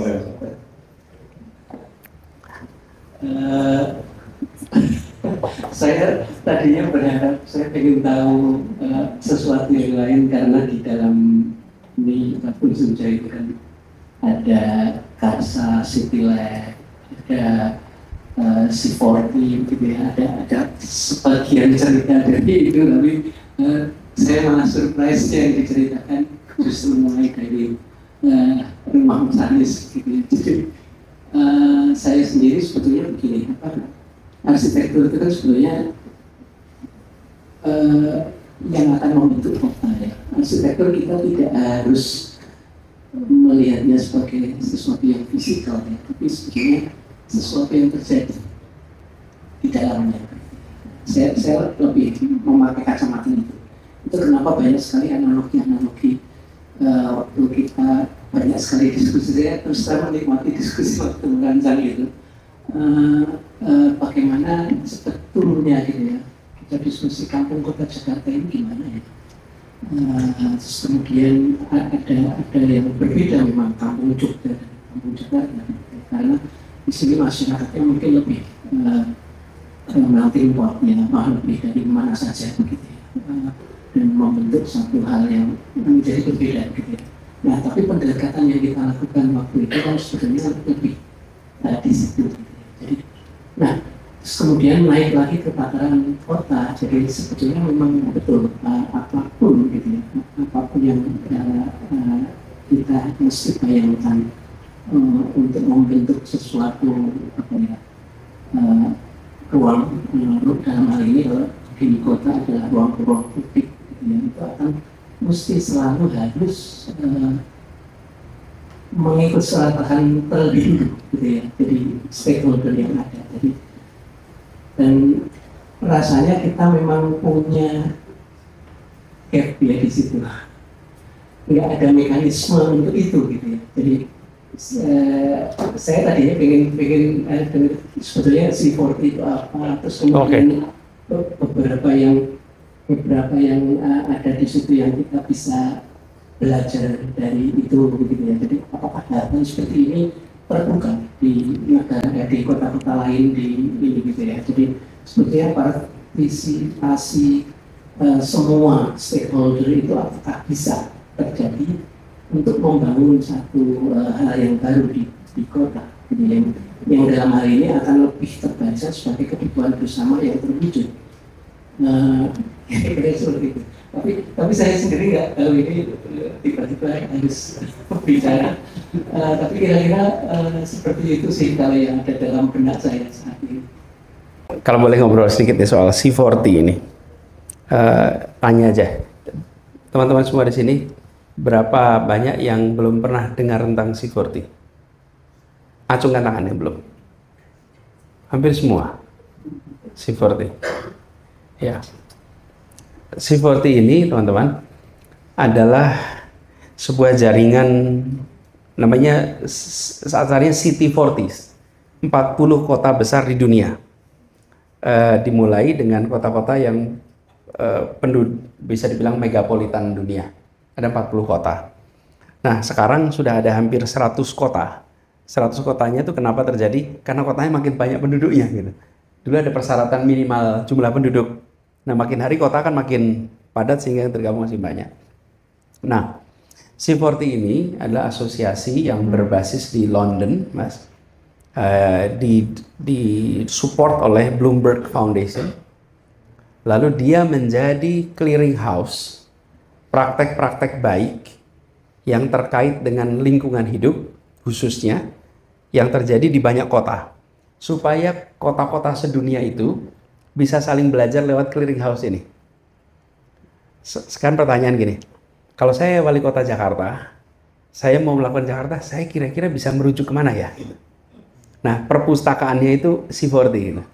Saya tadinya berharap saya ingin tahu sesuatu yang lain karena di dalam ini Pun Senja itu kan ada Karsa, Citilab, ada C40 gitu ya, ada sebagian cerita dari itu, tapi saya malah surprise yang diceritakan justru mulai dari rumah Mas Anies gitu ya. Jadi saya sendiri sebetulnya begini, arsitektur itu kan sebenarnya yang akan membentuk kota ya. Arsitektur kita tidak harus melihatnya sebagai sesuatu yang fisikal ya, tapi sebetulnya sesuatu yang terjadi di dalamnya. Saya lebih memakai kacamata itu. Itu kenapa banyak sekali analogi waktu kita banyak sekali diskusi. Saya terus terang menikmati diskusi waktu merancang itu. Bagaimana sebetulnya gitu ya, kita diskusi kampung kota Jakarta ini gimana ya. Terus kemudian ada yang berbeda memang kampung Jogja dan kampung Jakarta, karena di sini masyarakatnya mungkin lebih melting potnya lebih dari mana saja begitu ya. Dan membentuk satu hal yang menjadi berbeda gitu ya. Nah, tapi pendekatan yang kita lakukan waktu itu kan sebenarnya lebih di situ gitu ya. Jadi, nah, terus kemudian naik lagi ke tataran kota. Jadi sebetulnya memang betul apapun gitu ya, apapun yang kita mesti bayangkan untuk membentuk sesuatu apa ya, ruang dalam hal ini kalau di kota adalah ruang publik gitu ya, itu akan mesti selalu harus mengikut seratakan terlebih dulu gitu ya, jadi stakeholder yang ada. Jadi, dan rasanya kita memang punya gap ya di situ, nggak ada mekanisme untuk itu gitu ya. Jadi saya tadinya pengen sebetulnya C40 itu apa, terus kemudian beberapa yang ada di situ yang kita bisa belajar dari itu begitu ya. Jadi apakah hal seperti ini terbuka di negara, di kota-kota lain di ini gitu ya. Jadi sebetulnya partisipasi semua stakeholder itu apakah bisa terjadi untuk membangun satu hal yang baru di kota, jadi yang dalam hal ini akan lebih terbaca sebagai kebutuhan bersama yang terwujud. Kira-kira seperti itu. Tapi saya sendiri nggak tahu ini tiba-tiba harus bicara. Tapi kira-kira seperti itu sih kalau yang ada dalam benak saya saat ini. Kalau boleh ngobrol sedikit ya soal C40 ini, tanya aja teman-teman semua di sini, berapa banyak yang belum pernah dengar tentang C40? Acungkan tangannya belum? Hampir semua. C40. Ya. C40 ini teman-teman adalah sebuah jaringan, namanya saatnya City40, 40 kota besar di dunia. Dimulai dengan kota-kota yang bisa dibilang megapolitan dunia. Ada 40 kota. Nah, sekarang sudah ada hampir 100 kota. 100 kotanya itu kenapa terjadi? Karena kotanya makin banyak penduduknya gitu. Dulu ada persyaratan minimal jumlah penduduk. Nah, makin hari kota akan makin padat sehingga yang tergabung masih banyak. Nah, C40 ini adalah asosiasi yang berbasis di London, Mas. Di support oleh Bloomberg Foundation. Lalu dia menjadi clearing house praktek-praktek baik yang terkait dengan lingkungan hidup khususnya yang terjadi di banyak kota, supaya kota-kota sedunia itu bisa saling belajar lewat clearing house ini. Sekarang pertanyaan gini, kalau saya wali kota Jakarta, saya mau melakukan Jakarta, saya kira-kira bisa merujuk kemana ya? Nah, perpustakaannya itu C40 gitu.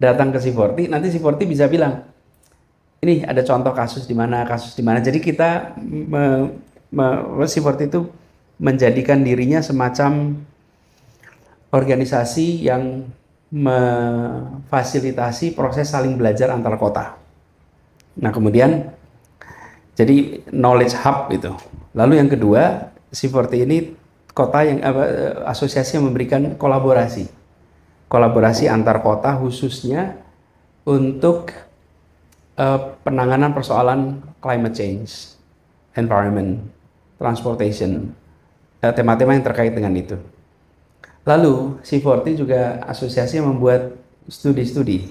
Datang ke C40, nanti C40 bisa bilang, ini ada contoh kasus di mana. Jadi kita C40 itu menjadikan dirinya semacam organisasi yang memfasilitasi proses saling belajar antar kota. Nah, kemudian jadi knowledge hub itu. Lalu yang kedua, C40 ini kota yang asosiasi yang memberikan kolaborasi antar kota khususnya untuk penanganan persoalan climate change, environment, transportation, tema-tema yang terkait dengan itu. Lalu C40 juga asosiasi yang membuat studi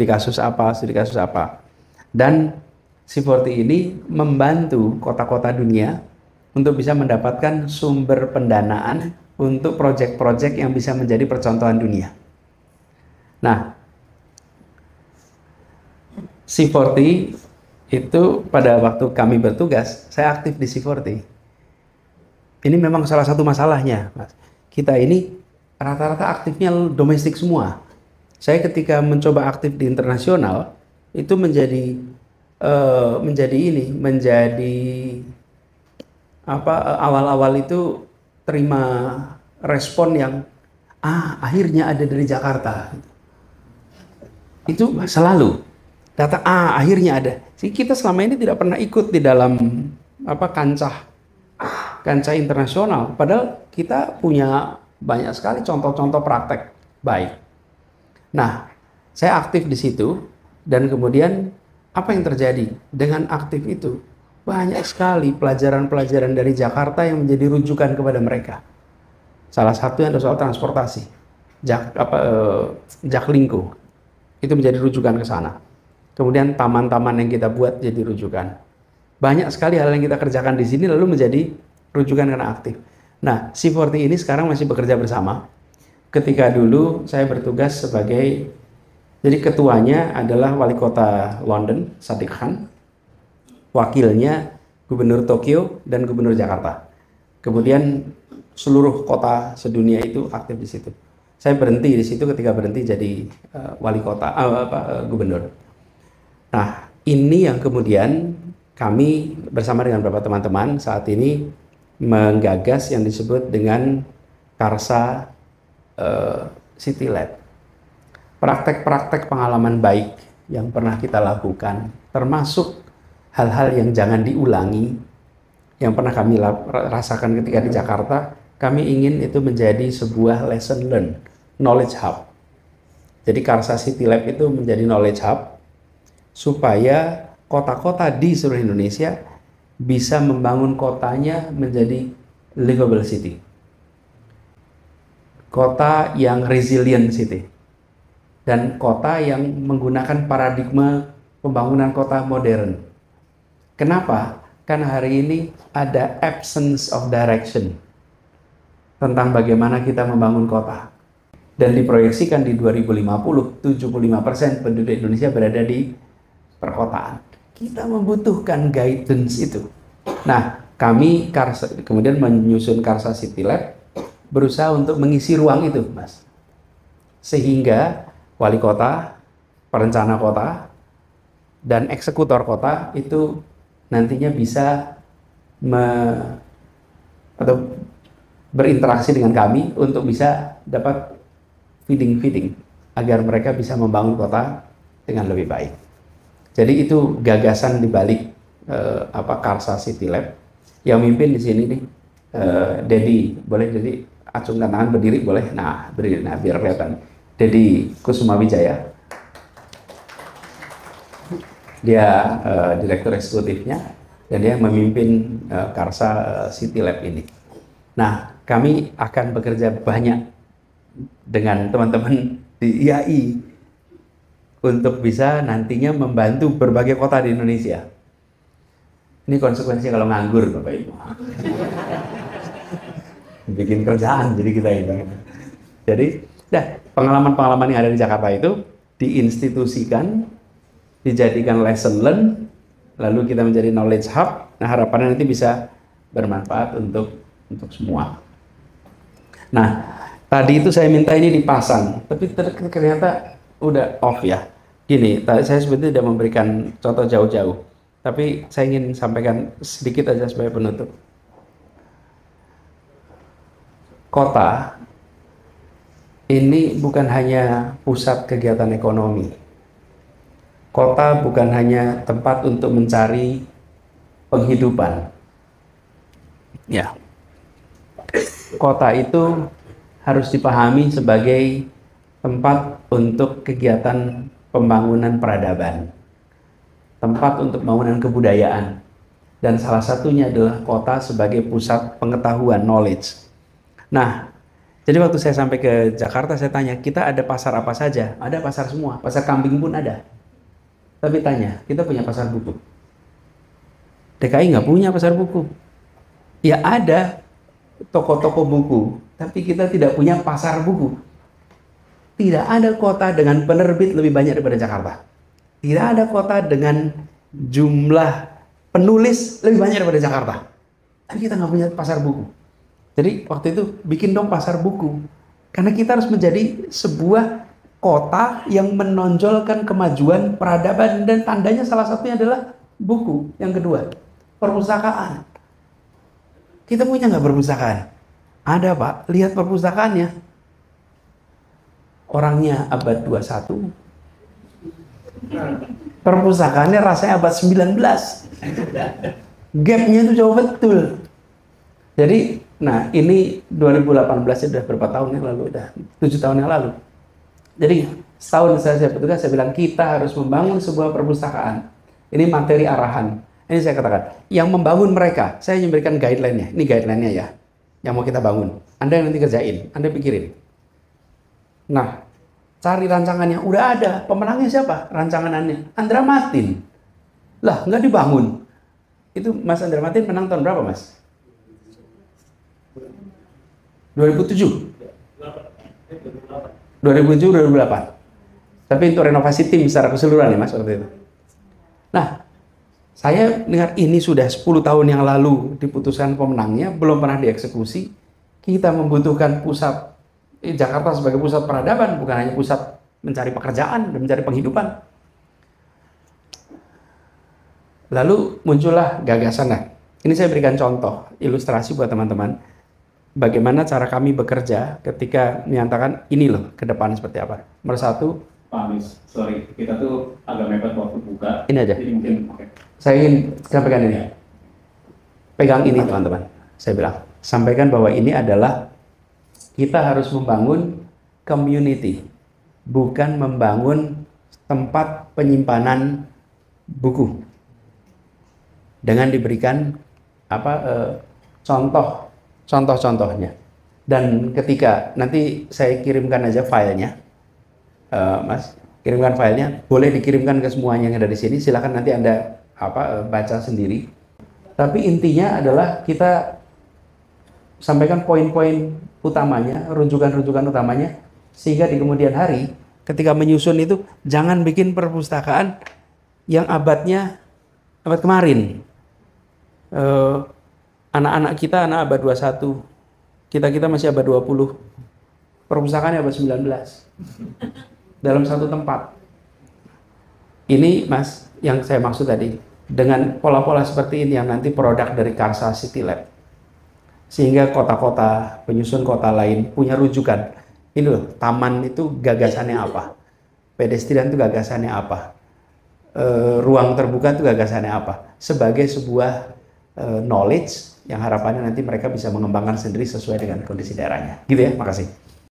kasus apa, dan C40 ini membantu kota-kota dunia untuk bisa mendapatkan sumber pendanaan untuk proyek-proyek yang bisa menjadi percontohan dunia. Nah, C40 itu pada waktu kami bertugas, saya aktif di C40. Ini memang salah satu masalahnya, Mas. Kita ini rata-rata aktifnya domestik semua. Saya ketika mencoba aktif di internasional itu menjadi awal-awal itu terima respon yang akhirnya ada dari Jakarta. Itu selalu datang akhirnya ada. Jadi kita selama ini tidak pernah ikut di dalam kancah internasional, padahal kita punya banyak sekali contoh-contoh praktek baik. Nah, saya aktif di situ dan kemudian apa yang terjadi dengan aktif itu? Banyak sekali pelajaran-pelajaran dari Jakarta yang menjadi rujukan kepada mereka. Salah satunya adalah soal transportasi, Jaklingko, itu menjadi rujukan ke sana. Kemudian taman-taman yang kita buat jadi rujukan. Banyak sekali hal yang kita kerjakan di sini lalu menjadi rujukan karena aktif. Nah, C40 ini sekarang masih bekerja bersama. Ketika dulu saya bertugas sebagai, jadi ketuanya adalah Wali Kota London, Sadiq Khan, wakilnya Gubernur Tokyo dan Gubernur Jakarta. Kemudian seluruh kota sedunia itu aktif di situ. Saya berhenti di situ ketika berhenti jadi wali kota, gubernur. Nah, ini yang kemudian kami bersama dengan beberapa teman-teman saat ini menggagas yang disebut dengan Karsa City Lab. Praktek-praktek pengalaman baik yang pernah kita lakukan, termasuk hal-hal yang jangan diulangi, yang pernah kami rasakan ketika di Jakarta, kami ingin itu menjadi sebuah lesson learn, knowledge hub. Jadi Karsa City Lab itu menjadi knowledge hub, supaya kota-kota di seluruh Indonesia bisa membangun kotanya menjadi livable city. Kota yang resilient city. Dan kota yang menggunakan paradigma pembangunan kota modern. Kenapa? Karena hari ini ada absence of direction tentang bagaimana kita membangun kota. Dan diproyeksikan di 2050, 75% penduduk Indonesia berada di perkotaan. Kita membutuhkan guidance itu. Nah, kami kemudian menyusun Karsa City Lab, berusaha untuk mengisi ruang itu, Mas. Sehingga wali kota, perencana kota, dan eksekutor kota itu nantinya bisa berinteraksi dengan kami untuk bisa dapat feeding agar mereka bisa membangun kota dengan lebih baik. Jadi itu gagasan dibalik Karsa City Lab. Yang mimpin di sini nih Dedi, boleh Dedi acungkan tangan berdiri boleh. Nah, berdiri, nah biar kelihatan. Dedi Kusuma Wijaya. Dia direktur eksekutifnya dan dia memimpin Karsa City Lab ini. Nah, kami akan bekerja banyak dengan teman-teman di IAI untuk bisa nantinya membantu berbagai kota di Indonesia. Ini konsekuensi kalau nganggur, Bapak Ibu. Bikin kerjaan jadi kita ini. Jadi, pengalaman-pengalaman yang ada di Jakarta itu diinstitusikan, dijadikan lesson learn, lalu kita menjadi knowledge hub. Nah, harapannya nanti bisa bermanfaat untuk semua. Nah, tadi itu saya minta ini dipasang, tapi ternyata udah off ya. Gini, saya sebetulnya tidak memberikan contoh jauh-jauh, tapi saya ingin sampaikan sedikit aja sebagai penutup. Kota ini bukan hanya pusat kegiatan ekonomi. Kota bukan hanya tempat untuk mencari penghidupan. Ya. Kota itu harus dipahami sebagai tempat untuk kegiatan pembangunan peradaban, tempat untuk pembangunan kebudayaan, dan salah satunya adalah kota sebagai pusat pengetahuan, knowledge. Nah, jadi waktu saya sampai ke Jakarta, saya tanya, kita ada pasar apa saja? Ada pasar semua, pasar kambing pun ada. Tapi tanya, kita punya pasar buku? DKI nggak punya pasar buku. Ya ada toko-toko buku, tapi kita tidak punya pasar buku. Tidak ada kota dengan penerbit lebih banyak daripada Jakarta. Tidak ada kota dengan jumlah penulis lebih banyak daripada Jakarta. Tapi kita nggak punya pasar buku. Jadi waktu itu bikin dong pasar buku. Karena kita harus menjadi sebuah kota yang menonjolkan kemajuan peradaban, dan tandanya salah satunya adalah buku. Yang kedua, perpustakaan. Kita punya nggak perpustakaan? Ada, Pak. Lihat perpustakaannya. Orangnya abad 21. Perpustakaannya rasanya abad 19. Gapnya itu jauh betul. Jadi, nah ini 2018 sudah berapa tahun yang lalu? Udah 7 tahun yang lalu. Jadi setahun saya petugas, saya bilang kita harus membangun sebuah perpustakaan. Ini materi arahan. Ini saya katakan, yang membangun mereka, saya memberikan guideline-nya. Ini guideline-nya ya, yang mau kita bangun. Anda yang nanti kerjain, Anda pikirin. Nah, cari rancangannya. Udah ada, pemenangnya siapa? Rancangannya Andra Matin. Lah, nggak dibangun. Itu Mas Andra Matin menang tahun berapa, Mas? 2007. 2007-2008. Tapi untuk renovasi tim secara keseluruhan ya Mas waktu itu. Nah, saya dengar ini sudah 10 tahun yang lalu diputuskan pemenangnya, belum pernah dieksekusi. Kita membutuhkan pusat Jakarta sebagai pusat peradaban, bukan hanya pusat mencari pekerjaan dan mencari penghidupan. Lalu muncullah gagasan. Nah, ini saya berikan contoh, ilustrasi buat teman-teman. Bagaimana cara kami bekerja ketika menyatakan ini loh ke depan seperti apa. Nomor satu, Pak Amis, sorry, kita tuh agak mepet waktu buka. Ini aja. Jadi mungkin, saya ingin sampaikan ini. Pegang ini teman-teman. Saya bilang, sampaikan bahwa ini adalah kita harus membangun community, bukan membangun tempat penyimpanan buku. Dengan diberikan contoh-contohnya. Dan ketika nanti saya kirimkan aja filenya, Mas, kirimkan filenya, boleh dikirimkan ke semuanya yang ada di sini. Silakan nanti Anda baca sendiri. Tapi intinya adalah kita sampaikan poin-poin utamanya, rujukan-rujukan utamanya, sehingga di kemudian hari ketika menyusun itu jangan bikin perpustakaan yang abad kemarin. Anak-anak kita anak abad 21, kita masih abad 20, perpustakaannya abad 19 dalam satu tempat. Ini Mas yang saya maksud tadi, dengan pola-pola seperti ini yang nanti produk dari Karsa City Lab, sehingga kota-kota, penyusun kota lain punya rujukan. Ini loh, taman itu gagasannya apa, pedestrian itu gagasannya apa, ruang terbuka itu gagasannya apa, sebagai sebuah knowledge yang harapannya nanti mereka bisa mengembangkan sendiri sesuai dengan kondisi daerahnya. Gitu ya, makasih.